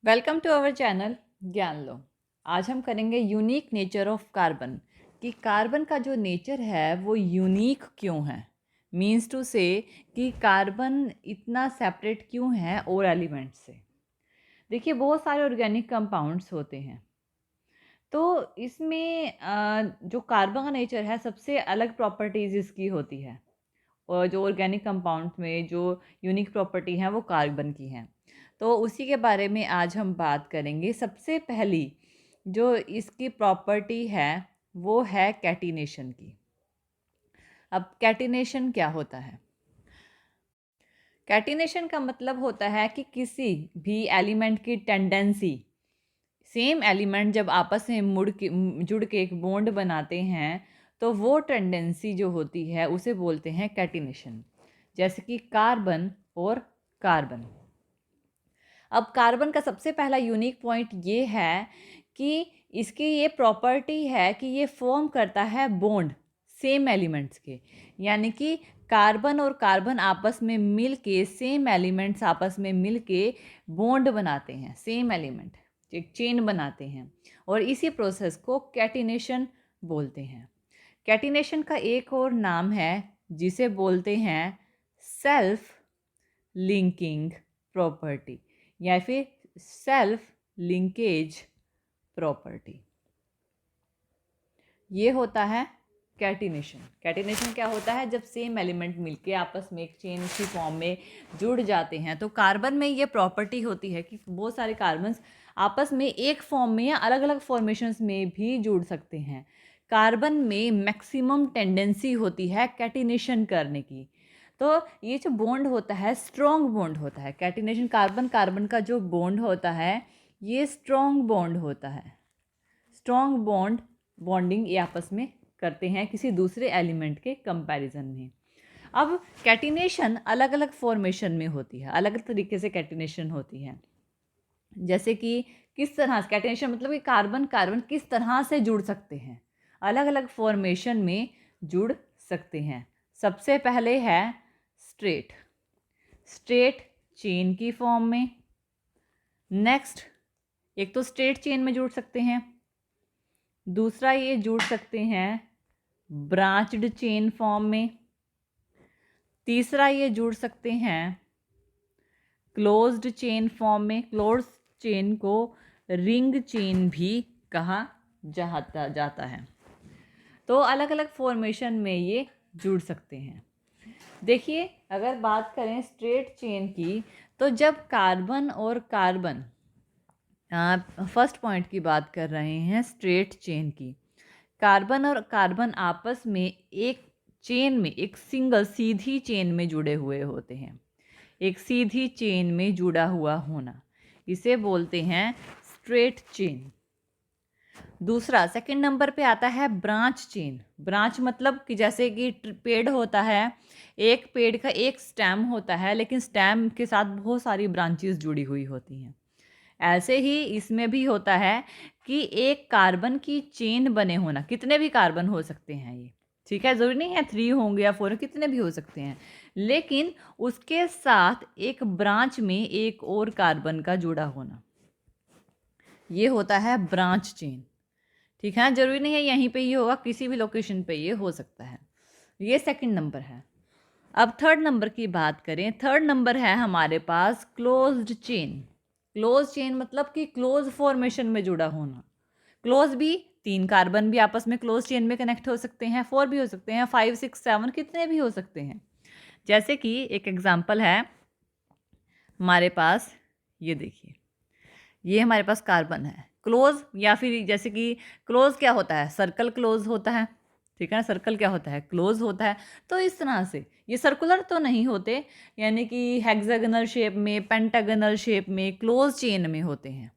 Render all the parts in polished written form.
Welcome to our channel ज्ञान लो। आज हम करेंगे यूनिक नेचर ऑफ कार्बन कि कार्बन का जो नेचर है वो यूनिक क्यों है। मीन्स टू से कि कार्बन इतना सेपरेट क्यों है और एलिमेंट से। देखिए बहुत सारे ऑर्गेनिक कंपाउंड्स होते हैं, तो इसमें जो कार्बन का नेचर है सबसे अलग प्रॉपर्टीज़ इसकी होती है। और जो ऑर्गेनिक कंपाउंड में जो यूनिक प्रॉपर्टी हैं वो कार्बन की हैं। तो उसी के बारे में आज हम बात करेंगे। सबसे पहली जो इसकी प्रॉपर्टी है वो है कैटिनेशन की। अब कैटिनेशन क्या होता है? कैटिनेशन का मतलब होता है कि किसी भी एलिमेंट की टेंडेंसी, सेम एलिमेंट जब आपस में जुड़ के एक बॉन्ड बनाते हैं तो वो टेंडेंसी जो होती है उसे बोलते हैं कैटिनेशन। जैसे कि कार्बन और कार्बन। अब कार्बन का सबसे पहला यूनिक पॉइंट ये है कि इसकी ये प्रॉपर्टी है कि ये फॉर्म करता है बॉन्ड सेम एलिमेंट्स के। यानी कि कार्बन और कार्बन आपस में मिल के, सेम एलिमेंट्स आपस में मिल के बॉन्ड बनाते हैं, सेम एलिमेंट एक चेन बनाते हैं, और इसी प्रोसेस को कैटिनेशन बोलते हैं। कैटिनेशन का एक और नाम है जिसे बोलते हैं सेल्फ लिंकिंग प्रॉपर्टी या फिर सेल्फ लिंकेज प्रॉपर्टी। ये होता है कैटिनेशन। कैटिनेशन क्या होता है? जब सेम एलिमेंट मिलके आपस में एक चेन की फॉर्म में जुड़ जाते हैं। तो कार्बन में ये प्रॉपर्टी होती है कि बहुत सारे कार्बन्स आपस में एक फॉर्म में या अलग अलग फॉर्मेशंस में भी जुड़ सकते हैं। कार्बन में मैक्सिमम टेंडेंसी होती है कैटिनेशन करने की। तो ये जो बॉन्ड होता है स्ट्रॉन्ग बॉन्ड होता है। कैटिनेशन कार्बन कार्बन का जो बॉन्ड होता है ये स्ट्रॉन्ग बॉन्ड होता है। स्ट्रॉन्ग बॉन्डिंग ये आपस में करते हैं किसी दूसरे एलिमेंट के कंपैरिजन में। अब कैटिनेशन अलग अलग फॉर्मेशन में होती है, अलग अलग तरीके से कैटिनेशन होती है। जैसे कि किस तरह से कैटिनेशन मतलब कि कार्बन कार्बन किस तरह से जुड़ सकते हैं, अलग अलग फॉर्मेशन में जुड़ सकते हैं। सबसे पहले है स्ट्रेट स्ट्रेट चेन की फॉर्म में। नेक्स्ट, एक तो स्ट्रेट चेन में जुड़ सकते हैं, दूसरा ये जुड़ सकते हैं ब्रांच्ड चेन फॉर्म में, तीसरा ये जुड़ सकते हैं क्लोज्ड चेन फॉर्म में। क्लोज्ड चेन को रिंग चेन भी कहा जाता है। तो अलग अलग फॉर्मेशन में ये जुड़ सकते हैं। देखिए अगर बात करें स्ट्रेट चेन की, तो जब कार्बन और कार्बन, फर्स्ट पॉइंट की बात कर रहे हैं स्ट्रेट चेन की, कार्बन और कार्बन आपस में एक चेन में, एक सिंगल सीधी चेन में जुड़े हुए होते हैं। एक सीधी चेन में जुड़ा हुआ होना, इसे बोलते हैं स्ट्रेट चेन। दूसरा सेकंड नंबर पे आता है ब्रांच चेन। ब्रांच मतलब कि जैसे कि पेड़ होता है, एक पेड़ का एक स्टेम होता है लेकिन स्टेम के साथ बहुत सारी ब्रांचेस जुड़ी हुई होती हैं। ऐसे ही इसमें भी होता है कि एक कार्बन की चेन बने होना। कितने भी कार्बन हो सकते हैं ये, ठीक है, ज़रूरी नहीं है 3 होंगे या 4, कितने भी हो सकते हैं, लेकिन उसके साथ एक ब्रांच में एक और कार्बन का जुड़ा होना, ये होता है ब्रांच चेन। ठीक है, ज़रूरी नहीं है यहीं पे ही होगा, किसी भी लोकेशन पे ये हो सकता है। ये सेकंड नंबर है। अब थर्ड नंबर की बात करें, थर्ड नंबर है हमारे पास क्लोज्ड चेन। क्लोज चेन मतलब कि क्लोज फॉर्मेशन में जुड़ा होना। क्लोज भी 3 कार्बन भी आपस में क्लोज चेन में कनेक्ट हो सकते हैं, 4 भी हो सकते हैं, 5 6 7 कितने भी हो सकते हैं। जैसे कि एक एग्जांपल है हमारे पास, ये देखिए, ये हमारे पास कार्बन है क्लोज, या फिर जैसे कि क्लोज क्या होता है, सर्कल क्लोज होता है, ठीक है ना, सर्कल क्या होता है, क्लोज होता है। तो इस तरह से ये सर्कुलर तो नहीं होते, यानी कि हेक्सागोनल शेप में, पेंटागोनल शेप में, क्लोज चेन में होते हैं।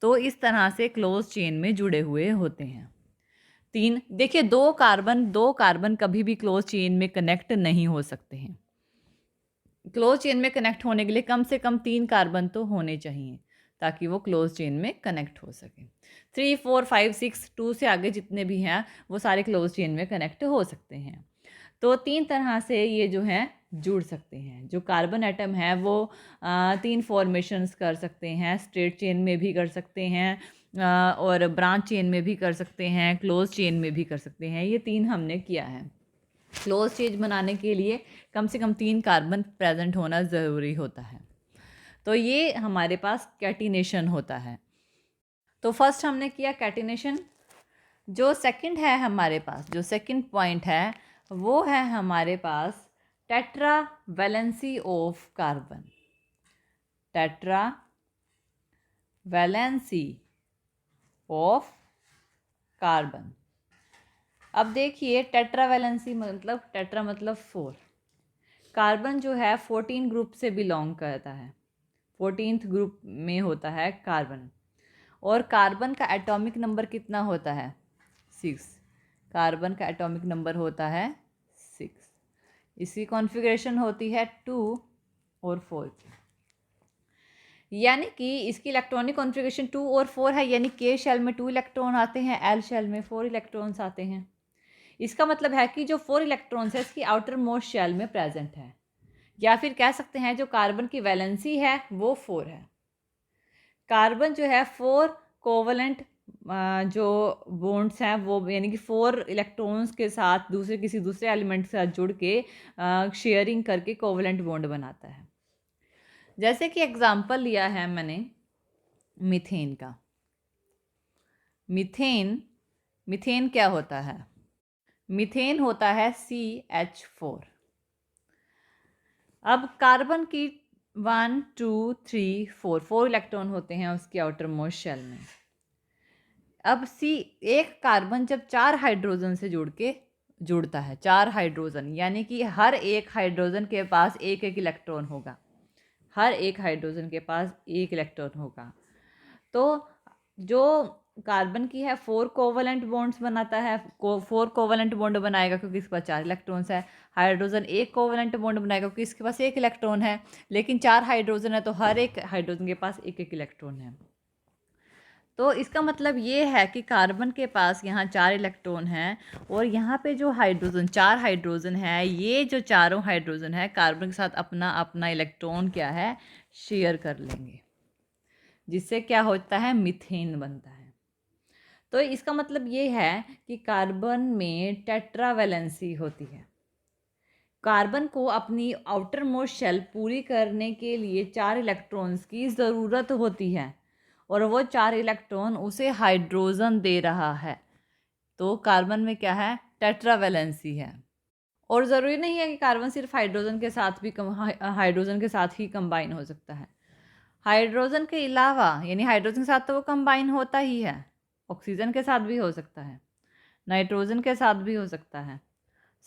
तो इस तरह से क्लोज चेन में जुड़े हुए होते हैं। 3, देखिए दो कार्बन कभी भी क्लोज चेन में कनेक्ट नहीं हो सकते हैं। क्लोज चेन में कनेक्ट होने के लिए कम से कम 3 कार्बन तो होने चाहिए ताकि वो क्लोज चेन में कनेक्ट हो सके। 3 4 5 6 2 से आगे जितने भी हैं वो सारे क्लोज चेन में कनेक्ट हो सकते हैं। तो 3 तरह से ये जो है जुड़ सकते हैं। जो कार्बन एटम है वो 3 फॉर्मेशंस कर सकते हैं, स्ट्रेट चेन में भी कर सकते हैं और ब्रांच चेन में भी कर सकते हैं, क्लोज चेन में भी कर सकते हैं। ये 3 हमने किया है। क्लोज चेन बनाने के लिए कम से कम 3 कार्बन प्रेजेंट होना ज़रूरी होता है। तो ये हमारे पास कैटिनेशन होता है। तो फर्स्ट हमने किया कैटिनेशन। जो सेकंड है हमारे पास, जो सेकंड पॉइंट है वो है हमारे पास tetra valency of carbon. Tetra valency of carbon. अब देखिए टेट्रा वैलेंसी मतलब, टेट्रा मतलब 4। कार्बन जो है 14 ग्रुप से बिलोंग करता है, 14th ग्रुप में होता है कार्बन। और कार्बन का एटॉमिक नंबर कितना होता है? 6। कार्बन का एटॉमिक नंबर होता है 6। इसकी कॉन्फ़िगरेशन होती है 2 और 4 की। यानी कि इसकी इलेक्ट्रॉनिक कॉन्फ़िगरेशन 2 और 4 है, यानी के शेल में 2 इलेक्ट्रॉन आते हैं, एल शेल में 4 इलेक्ट्रॉन्स आते हैं। इसका मतलब है कि जो 4 इलेक्ट्रॉन्स है इसकी आउटर मोस्ट शेल में प्रेजेंट है, या फिर कह सकते हैं जो कार्बन की वैलेंसी है वो 4 है। कार्बन जो है 4 कोवलेंट जो बॉन्ड्स हैं वो, यानी कि 4 इलेक्ट्रॉन्स के साथ किसी दूसरे एलिमेंट के साथ जुड़ के शेयरिंग करके कोवलेंट बॉन्ड बनाता है। जैसे कि एग्जांपल लिया है मैंने मीथेन का। मीथेन क्या होता है? मीथेन होता है CH4। अब कार्बन की 1 2 3 4 इलेक्ट्रॉन होते हैं उसकी आउटर मोस्ट शेल में। अब एक कार्बन जब 4 हाइड्रोजन से जुड़ता है, 4 हाइड्रोजन, यानी कि हर एक हाइड्रोजन के पास एक एक इलेक्ट्रॉन होगा। हर एक हाइड्रोजन के पास एक इलेक्ट्रॉन होगा। तो जो कार्बन की है 4 कोवलेंट बॉन्ड्स बनाता है, 4 कोवलेंट बॉन्ड बनाएगा क्योंकि इसके पास 4 इलेक्ट्रॉन्स है। हाइड्रोजन एक कोवलेंट बॉन्ड बनाएगा क्योंकि इसके पास एक इलेक्ट्रॉन है, लेकिन 4 हाइड्रोजन है तो हर एक हाइड्रोजन के पास एक एक इलेक्ट्रॉन है। तो इसका मतलब ये है कि कार्बन के पास यहाँ 4 इलेक्ट्रॉन हैं और यहाँ पे जो हाइड्रोजन 4 हाइड्रोजन है, ये जो चारों हाइड्रोजन है कार्बन के साथ अपना अपना इलेक्ट्रॉन क्या है, शेयर कर लेंगे, जिससे क्या होता है, मीथेन बनता है। तो इसका मतलब ये है कि कार्बन में टेट्रा वैलेंसी होती है। कार्बन को अपनी आउटर मोस्ट शेल पूरी करने के लिए 4 इलेक्ट्रॉन्स की ज़रूरत होती है और वो 4 इलेक्ट्रॉन उसे हाइड्रोजन दे रहा है। तो कार्बन में क्या है, टेट्रा वैलेंसी है। और ज़रूरी नहीं है कि कार्बन सिर्फ हाइड्रोजन के साथ ही कंबाइन हो सकता है। हाइड्रोजन के अलावा, यानी हाइड्रोजन के साथ तो वो कंबाइन होता ही है, ऑक्सीजन के साथ भी हो सकता है, नाइट्रोजन के साथ भी हो सकता है,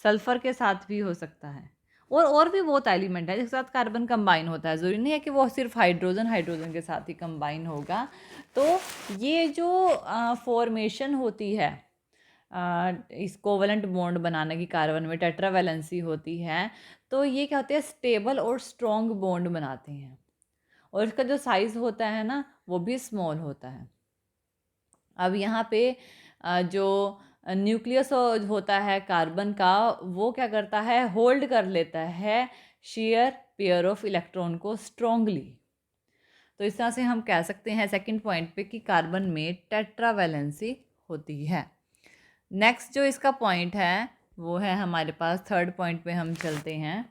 सल्फर के साथ भी हो सकता है, और भी बहुत एलिमेंट है जिसके साथ कार्बन कंबाइन होता है। ज़रूरी नहीं है कि वो सिर्फ हाइड्रोजन के साथ ही कंबाइन होगा। तो ये जो फॉर्मेशन होती है इस कोवलेंट बॉन्ड बनाने की, कार्बन में टेट्रा वैलेंसी होती है, तो ये क्या होते हैं, स्टेबल और स्ट्रॉन्ग बॉन्ड बनाते हैं और इसका जो साइज़ होता है ना वो भी स्मॉल होता है। अब यहाँ पे जो न्यूक्लियस होता है कार्बन का, वो क्या करता है, होल्ड कर लेता है शेयर पेयर ऑफ इलेक्ट्रॉन को स्ट्रॉन्गली। तो इस तरह से हम कह सकते हैं सेकंड पॉइंट पे कि कार्बन में टेट्रा वैलेंसी होती है। नेक्स्ट जो इसका पॉइंट है वो है हमारे पास, थर्ड पॉइंट पे हम चलते हैं।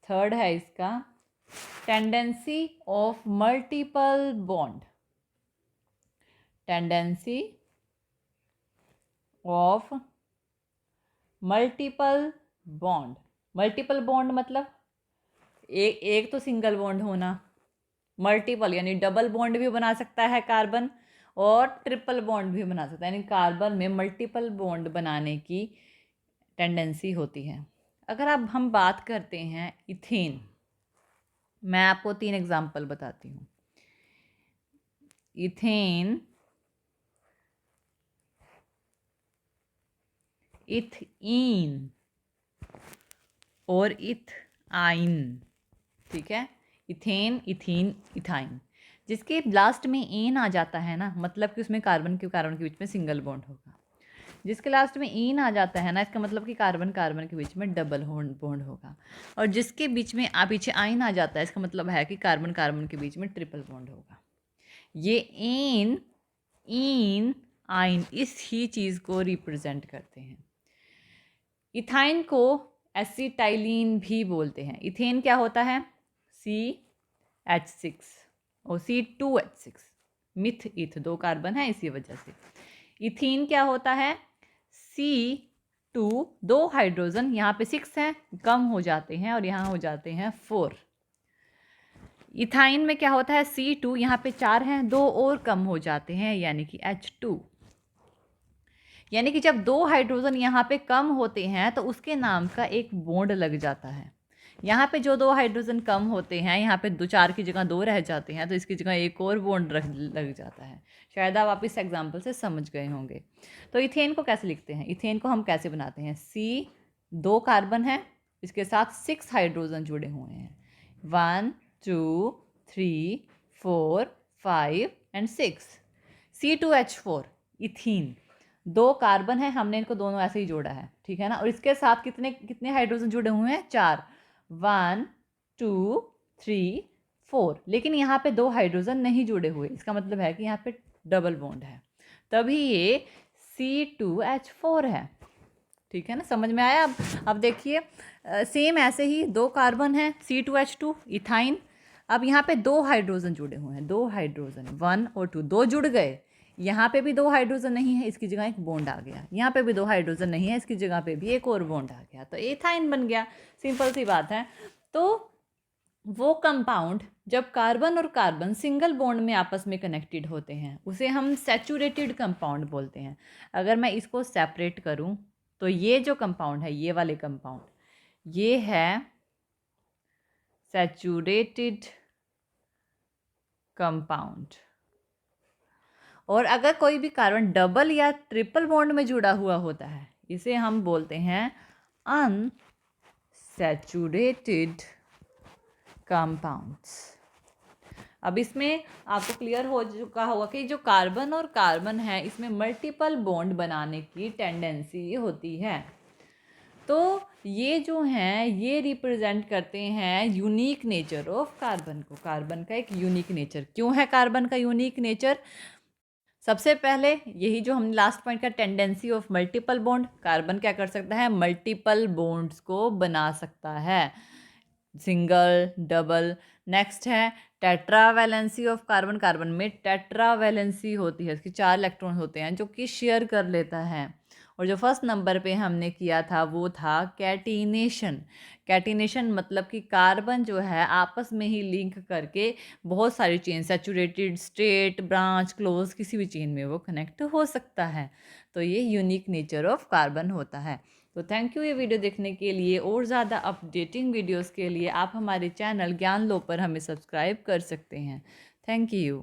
थर्ड है इसका tendency of multiple bond. Tendency of multiple bond. Multiple bond मतलब एक तो सिंगल बॉन्ड होना, मल्टीपल यानी डबल बॉन्ड भी बना सकता है कार्बन और ट्रिपल बॉन्ड भी बना सकता है, यानी कार्बन में मल्टीपल बॉन्ड बनाने की टेंडेंसी होती है। अगर अब हम बात करते हैं इथेन, मैं आपको 3 एग्जांपल बताती हूँ। इथेन, इथीन और इथाइन, ठीक है, इथेन, इथीन, इथाइन, जिसके लास्ट में एन आ जाता है ना, मतलब कि उसमें कार्बन के बीच में सिंगल बॉन्ड होगा। जिसके लास्ट में इन आ जाता है ना, इसका मतलब कि कार्बन कार्बन के बीच में डबल बॉन्ड होगा। और जिसके बीच में पीछे आइन आ जाता है, इसका मतलब है कि कार्बन कार्बन के बीच में ट्रिपल बॉन्ड होगा। ये इन आइन इस ही चीज़ को रिप्रेजेंट करते हैं। इथाइन को एसिटाइलिन भी बोलते हैं। इथेन क्या होता है? CH6 और C2H6, मिथ इथ 2 कार्बन है इसी वजह से। इथीन क्या होता है? C2, 2 हाइड्रोजन, यहाँ पे 6 हैं, कम हो जाते हैं और यहाँ हो जाते हैं 4। इथाइन में क्या होता है? C2, यहाँ पे 4 हैं, 2 और कम हो जाते हैं यानी कि H2। यानी कि जब 2 हाइड्रोजन यहाँ पे कम होते हैं तो उसके नाम का एक बॉन्ड लग जाता है। यहाँ पे जो 2 हाइड्रोजन कम होते हैं, यहाँ पे 4 की जगह 2 रह जाते हैं, तो इसकी जगह एक और बॉन्ड लग जाता है। शायद आप इस एग्जाम्पल से समझ गए होंगे। तो इथेन को कैसे लिखते हैं? इथेन को हम कैसे बनाते हैं? C, 2 कार्बन है, इसके साथ 6 हाइड्रोजन जुड़े हुए हैं, 1 2 3 4 5 एंड 6। C2H4 इथीन, 2 कार्बन है, हमने इनको दोनों ऐसे ही जोड़ा है, ठीक है ना। और इसके साथ कितने कितने हाइड्रोजन जुड़े हुए हैं? 4, 1 2 3 4। लेकिन यहाँ पे 2 हाइड्रोजन नहीं जुड़े हुए, इसका मतलब है कि यहाँ पे डबल बॉन्ड है, तभी ये C2H4 है, ठीक है ना। समझ में आया? अब देखिए, सेम ऐसे ही 2 कार्बन है, C2H2 इथाइन। अब यहाँ पे 2 हाइड्रोजन जुड़े हुए हैं, 2 हाइड्रोजन, 1 और 2, 2 जुड़ गए। यहाँ पे भी 2 हाइड्रोजन नहीं है, इसकी जगह एक बॉन्ड आ गया। यहाँ पे भी 2 हाइड्रोजन नहीं है, इसकी जगह पे भी एक और बॉन्ड आ गया, तो एथाइन बन गया। सिंपल सी बात है। तो वो कंपाउंड जब कार्बन और कार्बन सिंगल बॉन्ड में आपस में कनेक्टेड होते हैं, उसे हम सैचुरेटेड कंपाउंड बोलते हैं। अगर मैं इसको सेपरेट करूं तो ये जो कंपाउंड है, ये वाले कंपाउंड, ये है सैचुरेटेड कंपाउंड। और अगर कोई भी कार्बन डबल या ट्रिपल बॉन्ड में जुड़ा हुआ होता है, इसे हम बोलते हैं अनसैचुरेटेड कंपाउंड्स। अब इसमें आपको क्लियर हो चुका होगा कि जो कार्बन और कार्बन है, इसमें मल्टीपल बॉन्ड बनाने की टेंडेंसी होती है। तो ये जो हैं, ये रिप्रेजेंट करते हैं यूनिक नेचर ऑफ कार्बन को। कार्बन का एक यूनिक नेचर। क्यों है कार्बन का यूनिक नेचर? सबसे पहले यही जो हमने लास्ट पॉइंट का, tendency of multiple bond. Carbon क्या कर सकता है? मल्टीपल बॉन्ड्स को बना सकता है, सिंगल, डबल। नेक्स्ट है टेट्रावैलेंसी ऑफ कार्बन। कार्बन में टेट्रावैलेंसी होती है, इसके 4 इलेक्ट्रॉन होते हैं जो कि शेयर कर लेता है। और जो फर्स्ट नंबर पे हमने किया था वो था कैटिनेशन। कैटिनेशन मतलब कि कार्बन जो है आपस में ही लिंक करके बहुत सारी chain, saturated, straight, branch, close, किसी भी चेन में वो कनेक्ट हो सकता है। तो ये यूनिक नेचर ऑफ कार्बन होता है। तो थैंक यू ये वीडियो देखने के लिए। और ज़्यादा अपडेटिंग वीडियोस के लिए आप हमारे चैनल ज्ञान लो पर हमें सब्सक्राइब कर सकते हैं। Thank you.